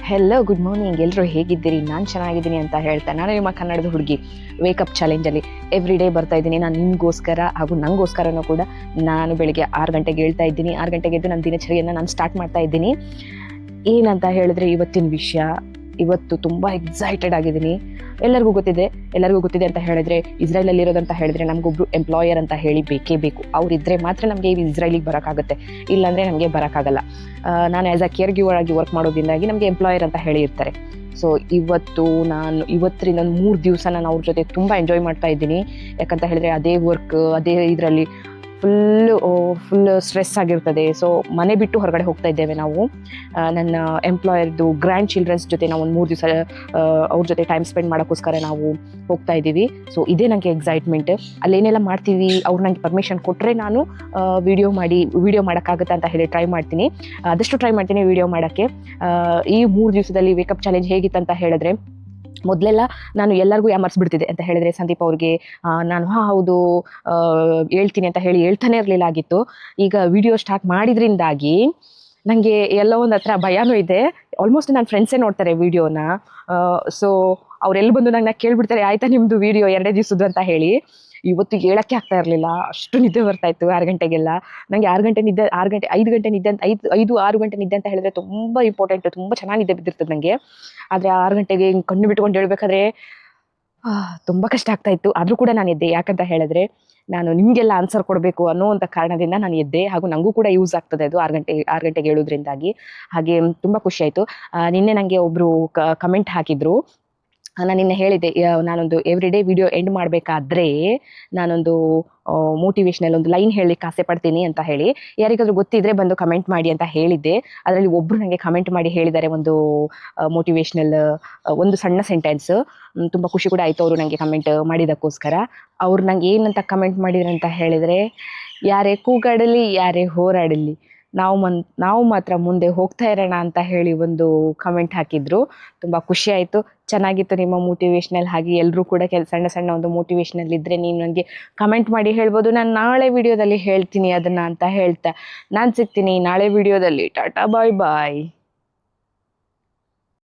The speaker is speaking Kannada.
Hello, good morning. ಎಲ್ಲರೂ ಹೇಗಿದ್ದೀರಿ? ನಾನು ಚೆನ್ನಾಗಿದ್ದೀನಿ ಅಂತ ಹೇಳ್ತಾ ನಾನು ನಿಮ್ಮ ಕನ್ನಡದ ಹುಡುಗಿ ವೇಕಪ್ ಚಾಲೆಂಜಲ್ಲಿ ಎವ್ರಿ ಡೇ ಬರ್ತಾ ಇದ್ದೀನಿ. ನಾನು ನಿಮಗೋಸ್ಕರ ಹಾಗೂ ನನಗೋಸ್ಕರನೂ ಕೂಡ ನಾನು ಬೆಳಿಗ್ಗೆ 6 ಗಂಟೆಗೆ ಹೇಳ್ತಾ ಇದ್ದೀನಿ. 6 ಗಂಟೆಗೆ ಎದ್ದು ನನ್ನ ದಿನಚರಿಯನ್ನು ನಾನು ಸ್ಟಾರ್ಟ್ ಮಾಡ್ತಾ ಇದ್ದೀನಿ. ಏನಂತ ಹೇಳಿದ್ರೆ ಇವತ್ತಿನ ವಿಷಯ, ಇವತ್ತು ತುಂಬ ಎಕ್ಸೈಟೆಡ್ ಆಗಿದ್ದೀನಿ. ಎಲ್ಲರಿಗೂ ಗೊತ್ತಿದೆ ಅಂತ ಹೇಳಿದ್ರೆ, ಇಸ್ರೇಲಲ್ಲಿ ಇರೋದಂತ ಹೇಳಿದ್ರೆ ನಮಗೊಬ್ರು ಎಂಪ್ಲಾಯರ್ ಅಂತ ಹೇಳಿ ಬೇಕೇ ಬೇಕು. ಅವರಿದ್ದರೆ ಮಾತ್ರ ನಮಗೆ ಇಸ್ರೇಲಿಗೆ ಬರೋಕ್ಕಾಗುತ್ತೆ, ಇಲ್ಲಾಂದರೆ ನಮಗೆ ಬರೋಕ್ಕಾಗಲ್ಲ. ನಾನು ಆ್ಯಸ್ ಅ ಕೇರ್ ಗಿವರ್ ಆಗಿ ವರ್ಕ್ ಮಾಡೋದ್ರಿಂದಾಗಿ ನಮಗೆ ಎಂಪ್ಲಾಯರ್ ಅಂತ ಹೇಳಿ ಇರ್ತಾರೆ. ಸೊ ಇವತ್ತರಿಂದ 3 ದಿವಸ ನಾನು ಅವ್ರ ಜೊತೆ ತುಂಬ ಎಂಜಾಯ್ ಮಾಡ್ತಾ ಇದ್ದೀನಿ. ಯಾಕಂತ ಹೇಳಿದ್ರೆ ಅದೇ ವರ್ಕ್, ಅದೇ ಇದರಲ್ಲಿ ಫುಲ್ ಸ್ಟ್ರೆಸ್ ಆಗಿರ್ತದೆ. ಸೊ ಮನೆ ಬಿಟ್ಟು ಹೊರಗಡೆ ಹೋಗ್ತಾ ಇದ್ದೇವೆ ನಾವು. ನನ್ನ ಎಂಪ್ಲಾಯರ್ದು ಗ್ರ್ಯಾಂಡ್ ಚಿಲ್ಡ್ರನ್ಸ್ ಜೊತೆ ನಾವು ಒಂದು 3 ದಿವಸ ಅವ್ರ ಜೊತೆ ಟೈಮ್ ಸ್ಪೆಂಡ್ ಮಾಡೋಕ್ಕೋಸ್ಕರ ನಾವು ಹೋಗ್ತಾ ಇದ್ದೀವಿ. ಸೊ ಇದೇ ನನಗೆ ಎಕ್ಸೈಟ್ಮೆಂಟ್. ಅಲ್ಲೇನೆಲ್ಲ ಮಾಡ್ತೀವಿ, ಅವ್ರು ನನಗೆ ಪರ್ಮಿಷನ್ ಕೊಟ್ಟರೆ ನಾನು ವಿಡಿಯೋ ಮಾಡೋಕ್ಕಾಗುತ್ತೆ ಅಂತ ಹೇಳಿ ಆದಷ್ಟು ಟ್ರೈ ಮಾಡ್ತೀನಿ ವಿಡಿಯೋ ಮಾಡೋಕ್ಕೆ. ಈ 3 ದಿವಸದಲ್ಲಿ ವೇಕಪ್ ಚಾಲೆಂಜ್ ಹೇಗಿತ್ತು ಅಂತ ಹೇಳಿದ್ರೆ, ಮೊದಲೆಲ್ಲ ನಾನು ಎಲ್ಲರಿಗೂ ಯಾಮರ್ಸ್ಬಿಡ್ತಿದ್ದೆ. ಅಂತ ಹೇಳಿದ್ರೆ ಸಂದೀಪ್ ಅವ್ರಿಗೆ ನಾನು ಹೌದು ಹೇಳ್ತೀನಿ ಅಂತ ಹೇಳಿ ಹೇಳ್ತಾನೆ ಇರಲಿಲ್ಲ ಆಗಿತ್ತು. ಈಗ ವಿಡಿಯೋ ಸ್ಟಾರ್ಟ್ ಮಾಡಿದ್ರಿಂದಾಗಿ ನನಗೆ ಎಲ್ಲೋ ಒಂದು ಹತ್ರ ಭಯನೂ ಇದೆ. ಆಲ್ಮೋಸ್ಟ್ ನನ್ನ ಫ್ರೆಂಡ್ಸೇ ನೋಡ್ತಾರೆ ವಿಡಿಯೋನ. ಸೊ ಅವರೆಲ್ಲಿ ಬಂದು ನನ್ನ ಕೇಳ್ಬಿಡ್ತಾರೆ, ಆಯಿತಾ ನಿಮ್ಮದು ವಿಡಿಯೋ 2 ದಿವಸದ್ದು ಅಂತ ಹೇಳಿ. ಇವತ್ತು ಹೇಳೋಕ್ಕೆ ಆಗ್ತಾ ಇರಲಿಲ್ಲ, ಅಷ್ಟು ನಿದ್ದೆ ಬರ್ತಾಯಿತ್ತು 6 ಗಂಟೆಗೆಲ್ಲ. ನನಗೆ 5 ಗಂಟೆ ನಿದ್ದೆ ಅಂತ 6 ಗಂಟೆ ನಿದ್ದೆ ಅಂತ ಹೇಳಿದ್ರೆ ತುಂಬ ಇಂಪಾರ್ಟೆಂಟು, ತುಂಬ ಚೆನ್ನಾಗಿ ನಿದ್ದೆ ಬಿದ್ದಿರ್ತದೆ ನನಗೆ. ಆದರೆ 6 ಗಂಟೆಗೆ ಹಿಂಗೆ ಕಣ್ಣು ಬಿಟ್ಕೊಂಡು ಹೇಳ್ಬೇಕಾದ್ರೆ ತುಂಬ ಕಷ್ಟ ಆಗ್ತಾಯಿತ್ತು. ಆದರೂ ಕೂಡ ನಾನು ಎದ್ದೆ. ಯಾಕಂತ ಹೇಳಿದ್ರೆ ನಾನು ನಿಮಗೆಲ್ಲ ಆನ್ಸರ್ ಕೊಡಬೇಕು ಅನ್ನೋವಂಥ ಕಾರಣದಿಂದ ನಾನು ಎದ್ದೆ. ಹಾಗೂ ನನಗೂ ಕೂಡ ಯೂಸ್ ಆಗ್ತದೆ ಅದು 6 ಗಂಟೆಗೆ ಹೇಳೋದ್ರಿಂದಾಗಿ. ಹಾಗೆ ತುಂಬ ಖುಷಿಯಾಯಿತು. ನಿನ್ನೆ ನನಗೆ ಒಬ್ಬರು ಕಮೆಂಟ್ ಹಾಕಿದರು. ನಾನು ನಿನ್ನೆ ಹೇಳಿದ್ದೆ, ನಾನೊಂದು ಎವ್ರಿ ಡೇ ವಿಡಿಯೋ ಎಂಡ್ ಮಾಡಬೇಕಾದ್ರೆ ನಾನೊಂದು ಮೋಟಿವೇಶ್ನಲ್ ಒಂದು ಲೈನ್ ಹೇಳಲಿಕ್ಕೆ ಆಸೆ ಪಡ್ತೀನಿ ಅಂತ ಹೇಳಿ. ಯಾರಿಗಾದ್ರೂ ಗೊತ್ತಿದ್ರೆ ಬಂದು ಕಮೆಂಟ್ ಮಾಡಿ ಅಂತ ಹೇಳಿದ್ದೆ. ಅದರಲ್ಲಿ ಒಬ್ಬರು ನನಗೆ ಕಮೆಂಟ್ ಮಾಡಿ ಹೇಳಿದ್ದಾರೆ ಒಂದು ಮೋಟಿವೇಶ್ನಲ್ ಒಂದು ಸಣ್ಣ ಸೆಂಟೆನ್ಸ್. ತುಂಬ ಖುಷಿ ಕೂಡ ಆಯಿತು ಅವರು ನನಗೆ ಕಮೆಂಟ್ ಮಾಡಿದ್ದಕ್ಕೋಸ್ಕರ. ಅವ್ರು ನಂಗೆ ಏನಂತ ಕಮೆಂಟ್ ಮಾಡಿದ್ರು ಅಂತ ಹೇಳಿದರೆ, ಯಾರೇ ಕೂಗಾಡಲಿ ಯಾರೇ ಹೋರಾಡಲಿ ನಾವು ಮಾತ್ರ ಮುಂದೆ ಹೋಗ್ತಾ ಇರೋಣ ಅಂತ ಹೇಳಿ ಒಂದು ಕಮೆಂಟ್ ಹಾಕಿದ್ರು. ತುಂಬ ಖುಷಿ ಆಯಿತು, ಚೆನ್ನಾಗಿತ್ತು ನಿಮ್ಮ ಮೋಟಿವೇಶ್ನಲ್. ಹಾಗೆ ಎಲ್ಲರೂ ಕೂಡ ಸಣ್ಣ ಒಂದು ಮೋಟಿವೇಶ್ನಲ್ ಇದ್ದರೆ ನೀವು ನನಗೆ ಕಮೆಂಟ್ ಮಾಡಿ ಹೇಳ್ಬೋದು. ನಾನು ನಾಳೆ ವಿಡಿಯೋದಲ್ಲಿ ಹೇಳ್ತೀನಿ ಅದನ್ನು ಅಂತ ಹೇಳ್ತಾ ನಾನು ಸಿಗ್ತೀನಿ ನಾಳೆ ವಿಡಿಯೋದಲ್ಲಿ. ಟಾಟಾ, ಬಾಯ್ ಬಾಯ್.